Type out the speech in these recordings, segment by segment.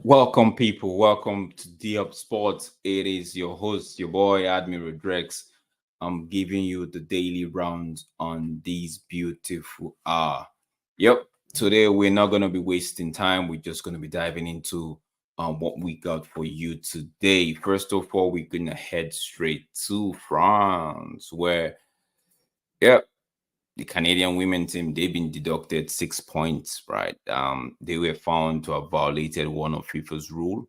Welcome, people. Welcome to D Up Sports. It is your host, your boy, Endricks. I'm giving you the daily rounds on these beautiful hour. Yep. Today we're not gonna be wasting time. We're just gonna be diving into what we got for you today. First of all, we're gonna head straight to France, where the Canadian women team, they've been deducted 6 points, right? They were found to have violated one of FIFA's rule,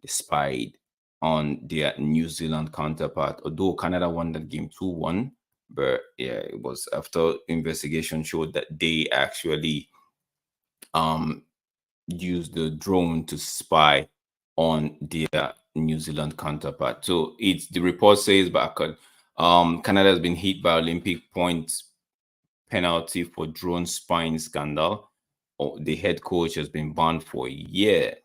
despite on their New Zealand counterpart. Although Canada won that game 2-1, but yeah, it was after investigation showed that they actually used the drone to spy on their New Zealand counterpart. So it's the report says back Canada has been hit by Olympic points penalty for drone spying scandal. The head coach has been banned for a year.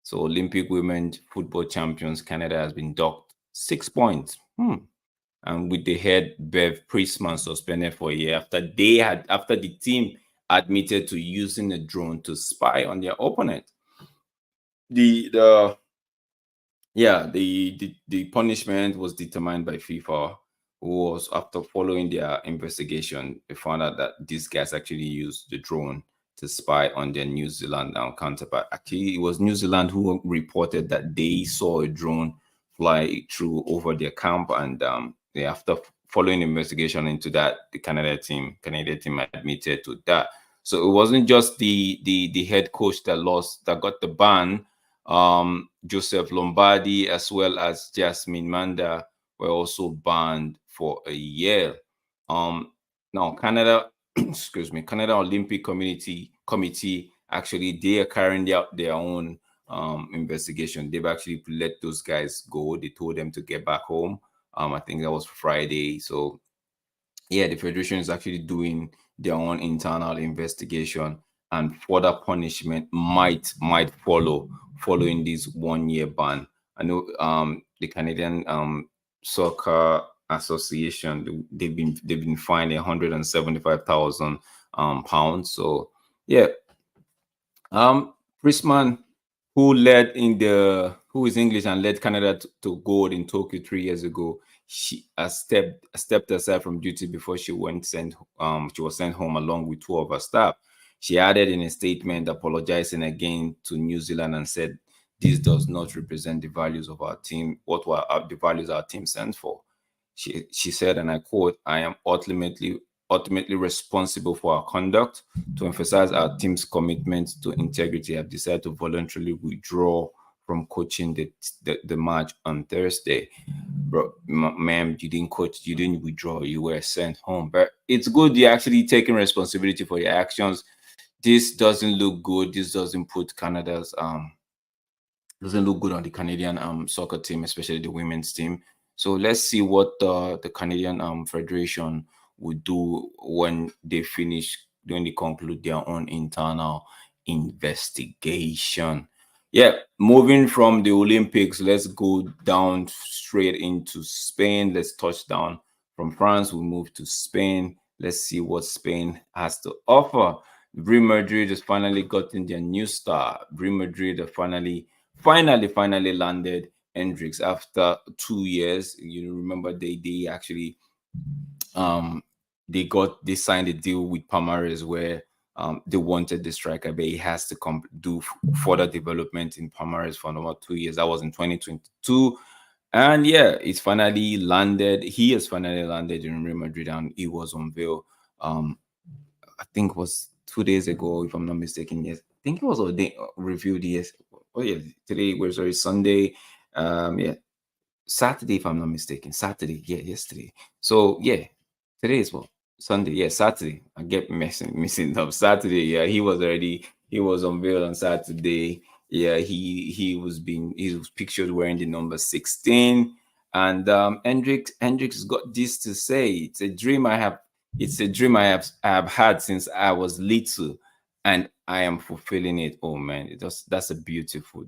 So Olympic women football champions Canada has been docked 6 points. And with the head Bev Priestman suspended for a year after the team admitted to using a drone to spy on their opponent. The punishment was determined by FIFA, who was, after following their investigation, they found out that these guys actually used the drone to spy on their New Zealand counterpart. Actually, it was New Zealand who reported that they saw a drone fly through over their camp, and after following investigation into that, the Canadian team admitted to that. So it wasn't just the head coach that got the ban. Joseph Lombardi as well as Jasmine Manda were also banned for a year. Now Canada, Canada Olympic Committee actually, they are carrying out their own investigation. They've actually let those guys go. They told them to get back home. I think that was Friday. So yeah, the federation is actually doing their own internal investigation, and further punishment might follow following this 1 year ban. I know the Canadian Soccer Association, they've been fined £175,000 pounds. So yeah, Priestman, who is English and led Canada to gold in Tokyo 3 years ago, she has stepped aside from duty before she was sent home along with 2 of her staff. She added in a statement apologizing again to New Zealand and said, "This does not represent the values of our team, the values our team stands for." She said, and I quote, "I am ultimately responsible for our conduct. To emphasize our team's commitment to integrity, I've decided to voluntarily withdraw from coaching the match on Thursday." Bro, ma'am, you didn't coach, you didn't withdraw, you were sent home. But it's good you're actually taking responsibility for your actions. This doesn't look good. This doesn't put Canada's doesn't look good on the Canadian soccer team, especially the women's team. So let's see what the Canadian Federation would do when they conclude their own internal investigation. Yeah, moving from the Olympics, let's go down straight into Spain. Let's touch down from France. We move to Spain. Let's see what Spain has to offer. Real Madrid has finally gotten their new star. Real Madrid have finally landed Endricks after 2 years. You remember they actually they signed a deal with Palmares where they wanted the striker, but he has to do further development in Palmares for another 2 years. That was in 2022. And yeah, it's finally landed. He has finally landed in Real Madrid, and he was unveiled. I think it was 2 days ago, if I'm not mistaken. Yes, I think it was reviewed. Yes. Oh yeah, today was Sunday. Yeah, Saturday, if I'm not mistaken. Saturday, yeah, yesterday. So yeah, today is what? Sunday, yeah, Saturday. I get missing up. Saturday, yeah, he was unveiled on Saturday. Yeah, he was pictured wearing the number 16. And Hendricks got this to say. It's a dream I have had since I was little, and I am fulfilling it. Oh man, that's a beautiful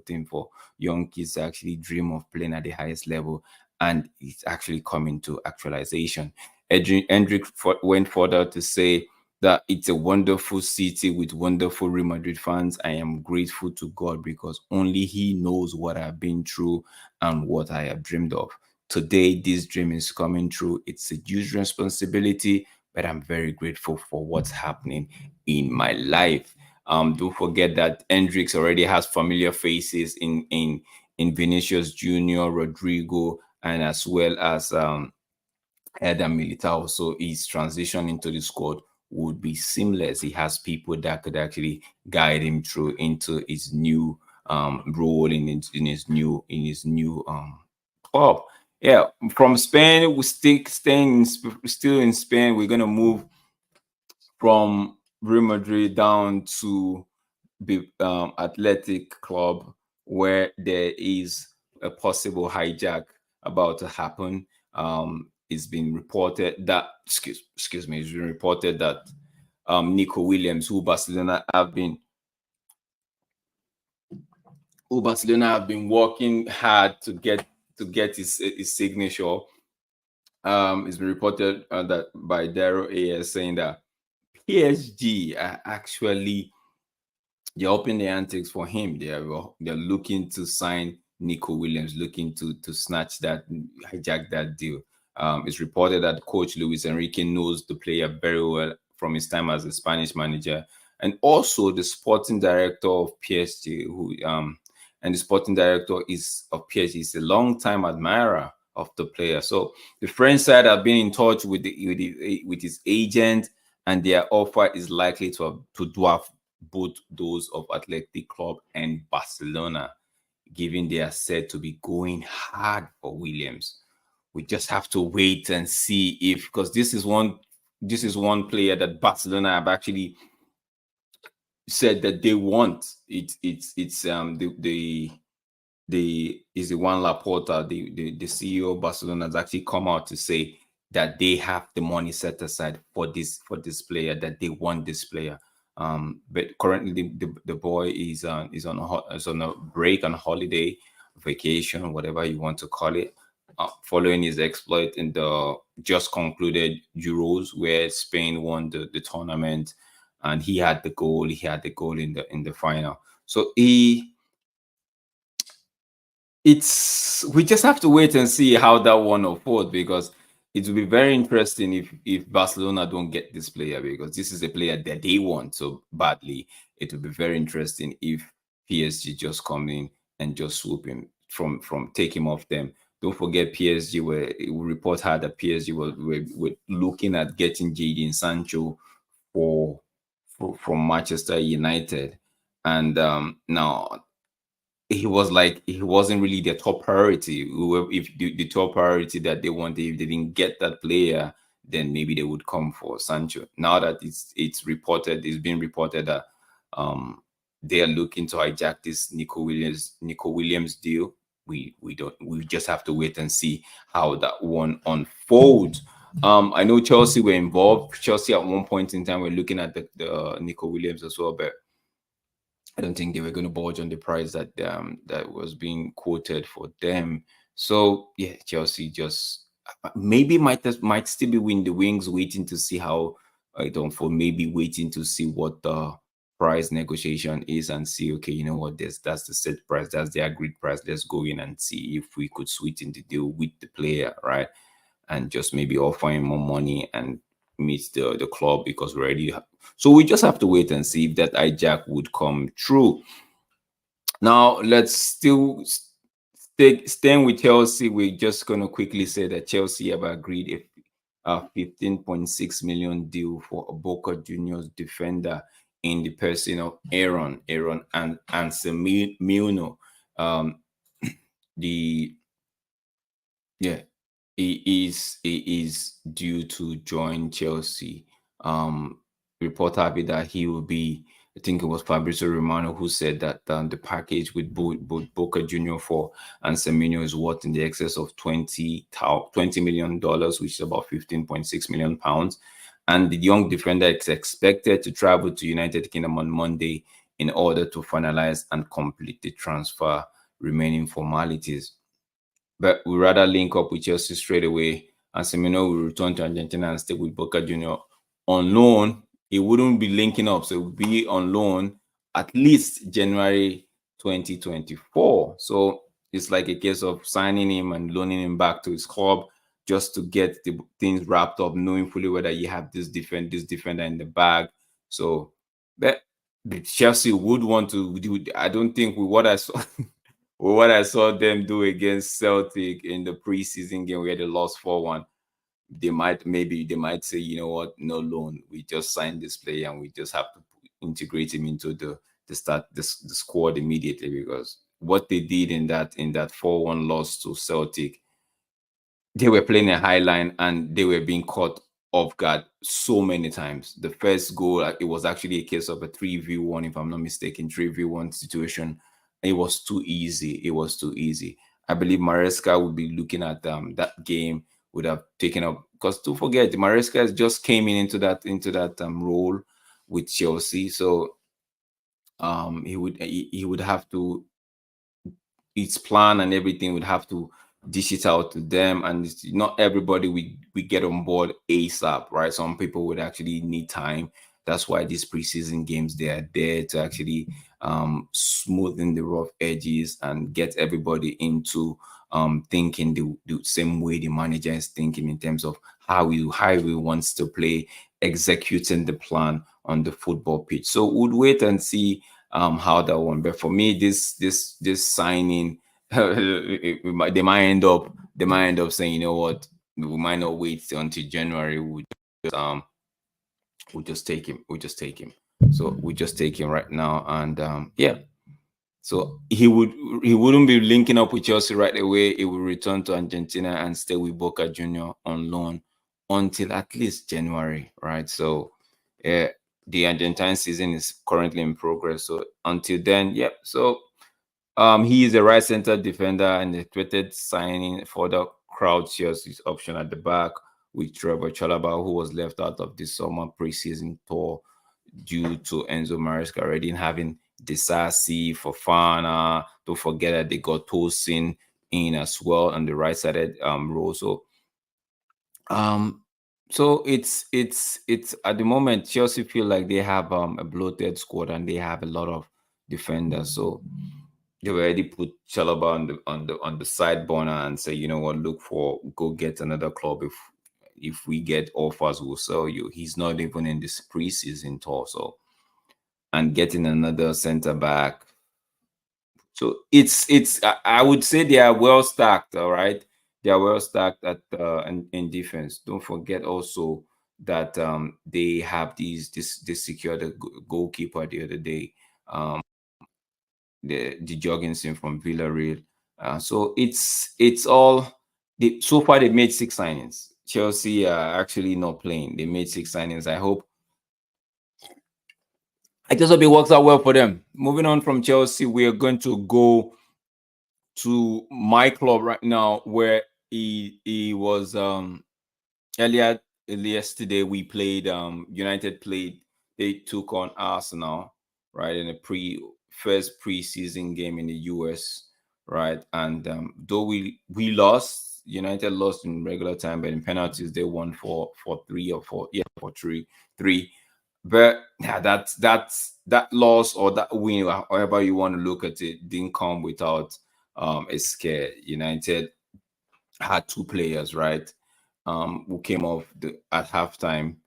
thing for young kids to actually dream of playing at the highest level, and it's actually coming to actualization. Hendricks went further to say that it's a wonderful city with wonderful Real Madrid fans. I am grateful to God because only He knows what I've been through and what I have dreamed of. Today, this dream is coming true. It's a huge responsibility, but I'm very grateful for what's happening in my life. Don't forget that Endricks already has familiar faces in Vinicius Junior, Rodrigo, and as well as Eden Militao. So his transition into the squad would be seamless. He has people that could actually guide him through into his new role in his new club. Yeah, from Spain, we still in Spain. We're gonna move from Real Madrid down to the athletic club where there is a possible hijack about to happen. It's been reported that excuse me, it's been reported that Nico Williams, who Barcelona have been working hard to get his signature. It's been reported that by Daryl AS saying that PSG are actually they're upping the antics for him. They're looking to sign Nico Williams, looking to snatch that, hijack that deal. It's reported that coach Luis Enrique knows the player very well from his time as a Spanish manager, and also the sporting director of PSG, who and the sporting director is of PSG is a long time admirer of the player. So the French side have been in touch with his agent, and their offer is likely to dwarf both those of Athletic Club and Barcelona, given they are said to be going hard for Williams. We just have to wait and see if because this is one player that Barcelona have actually said that they want. It's the is the one Laporta, the CEO of Barcelona, has actually come out to say that they have the money set aside for this player, that they want this player. But currently the boy is on a break, on holiday, vacation, whatever you want to call it, following his exploit in the just concluded Euros, where Spain won the tournament, and he had the goal. He had the goal in the final. So it's we just have to wait and see how that one unfolds, because it will be very interesting if Barcelona don't get this player, because this is a player that they want so badly. It will be very interesting if PSG just come in and just swoop him from take him off them. Don't forget PSG were report had that PSG were looking at getting Jadon Sancho for, from Manchester United, and now he was like he wasn't really their top priority. If the top priority that they wanted, if they didn't get that player, then maybe they would come for Sancho. Now that it's been reported that they are looking to hijack this Nico Williams deal. We just have to wait and see how that one unfolds. I know Chelsea were involved. Chelsea at one point in time were looking at the Nico Williams as well, but I don't think they were going to budge on the price that was being quoted for them. So yeah, Chelsea just maybe might still be in the wings, waiting to see how it unfold. Maybe waiting to see what the price negotiation is and see, okay, you know what, that's the set price, that's the agreed price. Let's go in and see if we could sweeten the deal with the player, right? And just maybe offer him more money and meet the club, because we already so we just have to wait and see if that hijack would come true. Now let's still staying with Chelsea. We're just going to quickly say that Chelsea have agreed a 15.6 million deal for a Boca Juniors defender in the person of Aaron and Anselmo. The Yeah, he is due to join Chelsea. Report have it that he will be I think it was Fabrizio Romano who said that the package with both Boca Junior for and Semenyo is worth in the excess of $20 million, which is about 15.6 million pounds. And the young defender is expected to travel to United Kingdom on Monday in order to finalize and complete the transfer remaining formalities. But we rather link up with Chelsea straight away. And Semenyo will return to Argentina and stay with Boca Junior on loan. It wouldn't be linking up, so it would be on loan at least January 2024. So it's like a case of signing him and loaning him back to his club just to get the things wrapped up, knowing fully whether you have this defender in the bag. So but Chelsea would want to do. I don't think with what I saw what I saw them do against Celtic in the preseason game where they lost 4-1, they might say, you know what, no loan. We just signed this player and we just have to integrate him into the squad immediately, because what they did in that 4-1 loss to Celtic, they were playing a high line and they were being caught off guard so many times. The first goal, it was actually a case of a 3v1, if I'm not mistaken, 3v1 situation. It was too easy. It was too easy. I believe Maresca would be looking at that game, would have taken up, because don't forget, Maresca just came into that role with Chelsea. So he would have to, its plan and everything would have to dish it out to them, and it's not everybody we get on board ASAP, right? Some people would actually need time. That's why these preseason games, they are there to actually smoothen the rough edges and get everybody into thinking the same way the manager is thinking in terms of how he wants to play, executing the plan on the football pitch. So we'll wait and see how that one. But for me, this signing, they might end up saying, you know what, we might not wait until January. We'll just take him. So we just take him right now, and yeah. So he wouldn't be linking up with Chelsea right away. He will return to Argentina and stay with Boca Junior on loan until at least January, right? So yeah, the Argentine season is currently in progress. So until then, yeah. So he is a right center defender and expected signing for the crowd shares his option at the back with Trevor Chalobah, who was left out of this summer preseason tour due to Enzo Maresca already having Disasi, Fofana. Don't forget that they got Tosin in as well on the right sided role. Um, so it's at the moment Chelsea feel like they have a bloated squad and they have a lot of defenders. So they already put Chalobah on the side burner and say, you know what, go get another club. If we get offers, we'll sell you. He's not even in this preseason tour, so, and getting another center back. So I would say they are well stacked. All right, they are well stacked at in defense. Don't forget also that they have they secured a goalkeeper the other day. The Jorgensen from Villarreal. So it's all so far they made 6 signings. Chelsea are actually not playing. They made 6 signings. I just hope it works out well for them. Moving on from Chelsea, we are going to go to my club right now, where he was earlier yesterday. We played United played. They took on Arsenal, right, in a first preseason game in the US, right? And though we lost, United lost in regular time, but in penalties they won for 3 or 4, yeah, for three. But yeah, that loss or that win, however you want to look at it, didn't come without a scare. United had 2 players, right, who came off at halftime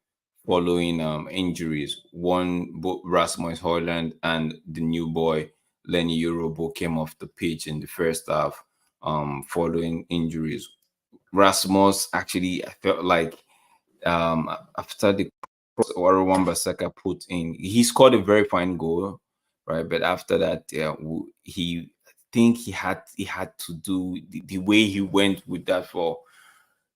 following injuries. One, both Rasmus Højlund and the new boy Lenny Yorobo came off the pitch in the first half following injuries. Rasmus, actually, I felt like after the cross Wan Bissaka put in, he scored a very fine goal, right? But after that, he I think he had to do the way he went with that, for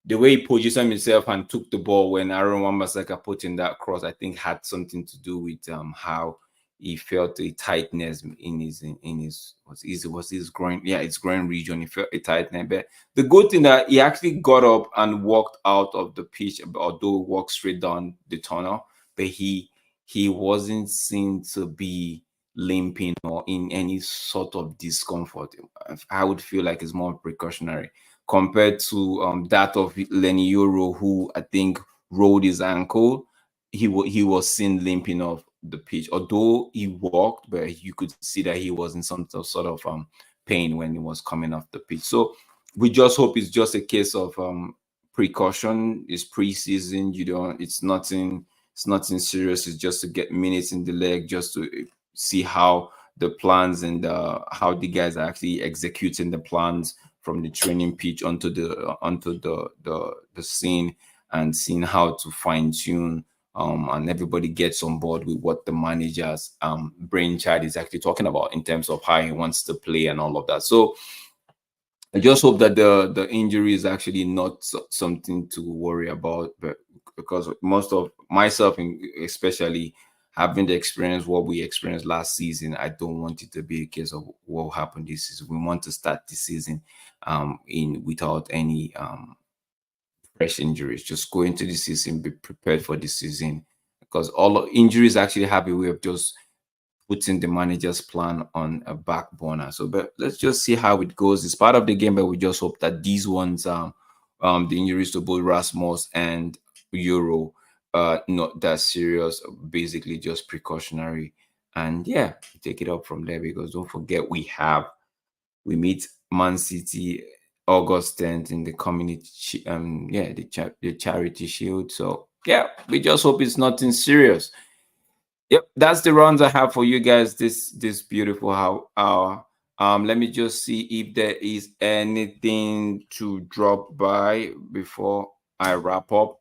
the way he positioned himself and took the ball when Aaron Wan-Bissaka put in that cross, I think had something to do with how he felt a tightness in his was his groin, yeah, his groin region. He felt a tightness. But the good thing that he actually got up and walked out of the pitch, although walked straight down the tunnel, but he wasn't seen to be limping or in any sort of discomfort. I would feel like it's more precautionary compared to that of Lenny Euro, who I think rolled his ankle. He was seen limping off the pitch, although he walked, but you could see that he was in some sort of pain when he was coming off the pitch. So we just hope it's just a case of precaution. It's preseason, you don't. It's nothing serious. It's just to get minutes in the leg, just to see how the plans and how the guys are actually executing the plans from the training pitch onto the scene, and seeing how to fine tune and everybody gets on board with what the manager's brainchild is actually talking about in terms of how he wants to play and all of that. So I just hope that the injury is actually not something to worry about, but because most of myself, especially having the experience what we experienced last season, I don't want it to be a case of what happened this season. We want to start the season in without any fresh injuries. Just go into the season, be prepared for the season, because all injuries actually have a way of just putting the manager's plan on a back burner. So, but let's just see how it goes. It's part of the game, but we just hope that these ones, the injuries to both Rasmus and Euro, not that serious. Basically, just precautionary. And yeah, take it up from there, because don't forget we meet Man City August 10th in the community, the charity shield. So yeah, we just hope it's nothing serious. Yep, that's the runs I have for you guys this beautiful hour. Let me just see if there is anything to drop by before I wrap up.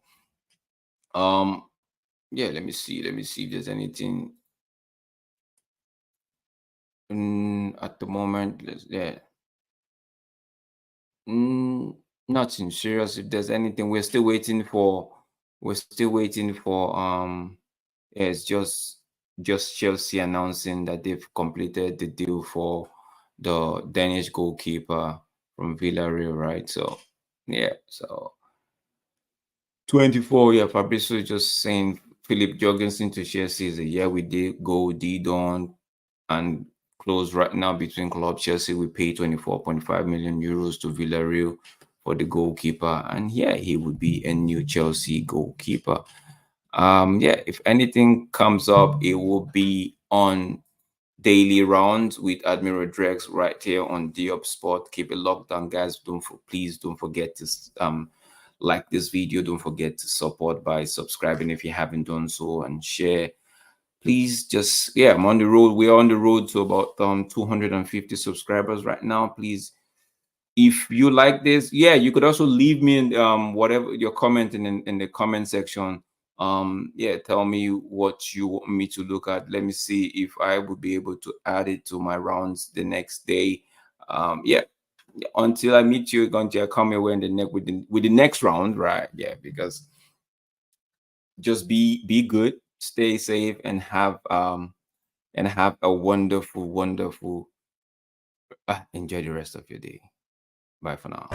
Yeah, let me see if there's anything at the moment. Yeah. Mm, Nothing serious. If there's anything, we're still waiting for yeah, it's just Chelsea announcing that they've completed the deal for the Danish goalkeeper from Villarreal, right? So yeah, so 24, yeah, Fabrizio is just saying Philip Jorgensen to Chelsea is a year we did go D-Don and close right now between club. Chelsea we pay 24.5 million euros to Villarreal for the goalkeeper, and yeah, he would be a new Chelsea goalkeeper. Yeah, if anything comes up, it will be on daily rounds with Admiral Drex right here on Diop Sport. Keep it locked down, guys. Please don't forget to like this video. Don't forget to support by subscribing if you haven't done so, and share. Please just, yeah, I'm on the road. We're on the road to about 250 subscribers right now. Please, if you like this, yeah, you could also leave me in whatever your comment in the comment section. Yeah, tell me what you want me to look at. Let me see if I will be able to add it to my rounds the next day. Yeah, until I meet you, until I come your way in the neck with the next round, right? Yeah, because just be good, stay safe, and have a wonderful enjoy the rest of your day. Bye for now.